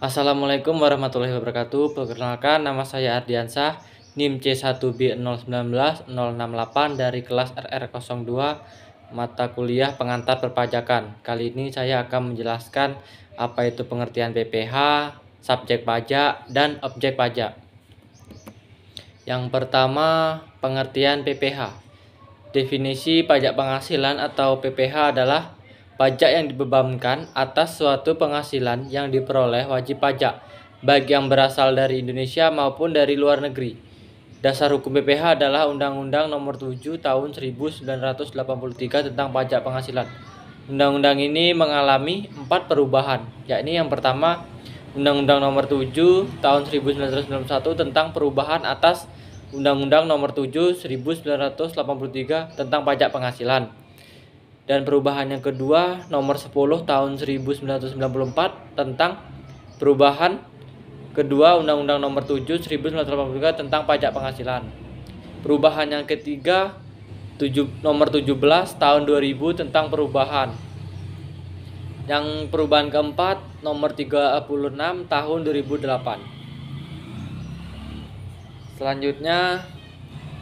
Assalamualaikum warahmatullahi wabarakatuh. Perkenalkan, nama saya Ardiansah, NIM C1B019-068 dari kelas RR02, mata kuliah pengantar perpajakan. Kali ini saya akan menjelaskan apa itu pengertian PPh, subjek pajak, dan objek pajak. Yang pertama, pengertian PPh. Definisi pajak penghasilan atau PPh adalah pajak yang dibebankan atas suatu penghasilan yang diperoleh wajib pajak, baik yang berasal dari Indonesia maupun dari luar negeri. Dasar hukum PPh adalah Undang-Undang Nomor 7 Tahun 1983 tentang pajak penghasilan. Undang-undang ini mengalami 4 perubahan, yakni yang pertama, Undang-Undang Nomor 7 Tahun 1991 tentang perubahan atas Undang-Undang Nomor 7 1983 tentang pajak penghasilan. Dan perubahan yang kedua, Nomor 10 Tahun 1994 tentang perubahan kedua Undang-Undang Nomor 7 1983 tentang pajak penghasilan. Perubahan yang ketiga, Nomor 17 Tahun 2000 tentang perubahan. Yang perubahan keempat, Nomor 36 Tahun 2008. Selanjutnya,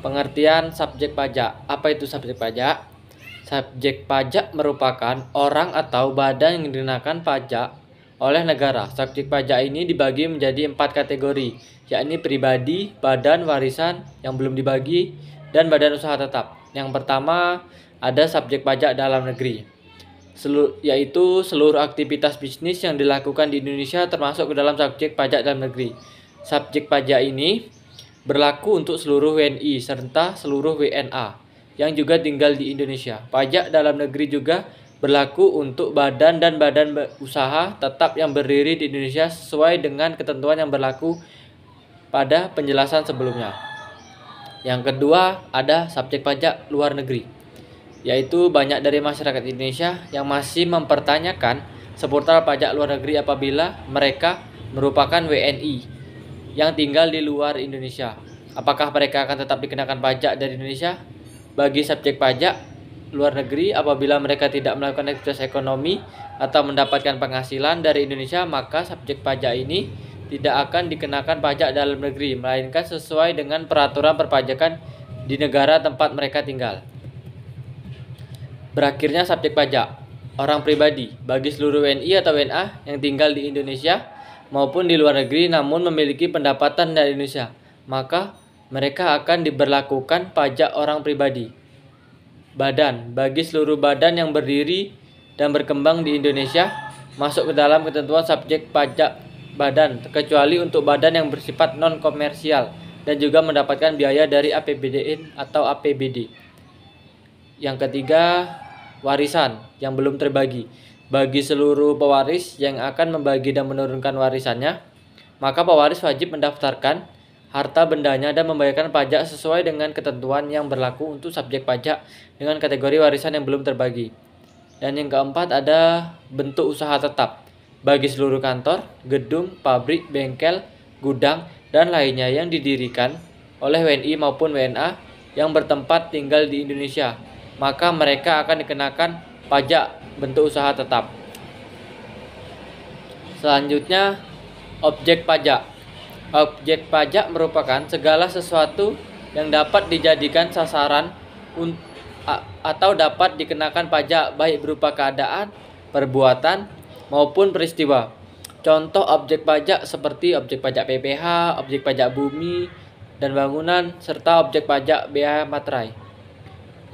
pengertian subjek pajak. Apa itu subjek pajak? Subjek pajak merupakan orang atau badan yang dikenakan pajak oleh negara. Subjek pajak ini dibagi menjadi 4 kategori, yakni pribadi, badan warisan yang belum dibagi, dan badan usaha tetap. Yang pertama, ada subjek pajak dalam negeri, yaitu seluruh aktivitas bisnis yang dilakukan di Indonesia termasuk ke dalam subjek pajak dalam negeri. Subjek pajak ini berlaku untuk seluruh WNI serta seluruh WNA yang juga tinggal di Indonesia. Pajak dalam negeri juga berlaku untuk badan dan badan usaha tetap yang berdiri di Indonesia sesuai dengan ketentuan yang berlaku pada penjelasan sebelumnya. Yang kedua, ada subjek pajak luar negeri, yaitu banyak dari masyarakat Indonesia yang masih mempertanyakan seputar pajak luar negeri apabila mereka merupakan WNI yang tinggal di luar Indonesia. Apakah mereka akan tetap dikenakan pajak dari Indonesia? Bagi subjek pajak luar negeri, apabila mereka tidak melakukan aktivitas ekonomi atau mendapatkan penghasilan dari Indonesia, maka subjek pajak ini tidak akan dikenakan pajak dalam negeri, melainkan sesuai dengan peraturan perpajakan di negara tempat mereka tinggal. Berakhirnya subjek pajak orang pribadi bagi seluruh WNI atau WNA yang tinggal di Indonesia maupun di luar negeri namun memiliki pendapatan dari Indonesia, maka mereka akan diberlakukan pajak orang pribadi. Badan bagi seluruh badan yang berdiri dan berkembang di Indonesia masuk ke dalam ketentuan subjek pajak badan, kecuali untuk badan yang bersifat non-komersial dan juga mendapatkan biaya dari APBDN atau APBD. Yang ketiga, warisan yang belum terbagi. Bagi seluruh pewaris yang akan membagi dan menurunkan warisannya, maka pewaris wajib mendaftarkan harta bendanya dan membayarkan pajak sesuai dengan ketentuan yang berlaku untuk subjek pajak dengan kategori warisan yang belum terbagi. Dan yang keempat, ada bentuk usaha tetap bagi seluruh kantor, gedung, pabrik, bengkel, gudang, dan lainnya yang didirikan oleh WNI maupun WNA yang bertempat tinggal di Indonesia, maka mereka akan dikenakan pajak bentuk usaha tetap. Selanjutnya, objek pajak. Objek pajak merupakan segala sesuatu yang dapat dijadikan sasaran atau dapat dikenakan pajak, baik berupa keadaan, perbuatan, maupun peristiwa. Contoh objek pajak seperti objek pajak PPh, objek pajak bumi dan bangunan, serta objek pajak bea materai.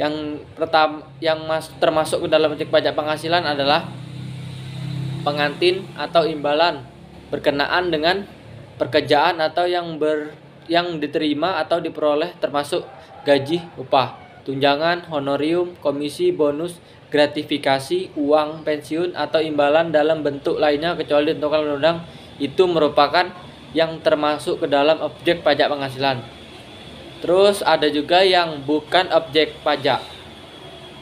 Yang pertama yang termasuk ke dalam objek pajak penghasilan adalah pengantin atau imbalan berkenaan dengan pekerjaan atau yang diterima atau diperoleh, termasuk gaji, upah, tunjangan, honorium, komisi, bonus, gratifikasi, uang pensiun, atau imbalan dalam bentuk lainnya kecuali ditentukan undang-undang, itu merupakan yang termasuk ke dalam objek pajak penghasilan. Terus ada juga yang bukan objek pajak,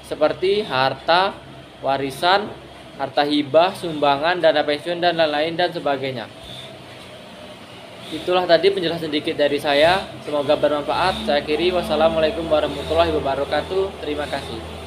seperti harta, warisan, harta hibah, sumbangan, dana pensiun, dan lain-lain dan sebagainya. Itulah tadi penjelasan sedikit dari saya. Semoga bermanfaat. Saya akhiri. Wassalamualaikum warahmatullahi wabarakatuh. Terima kasih.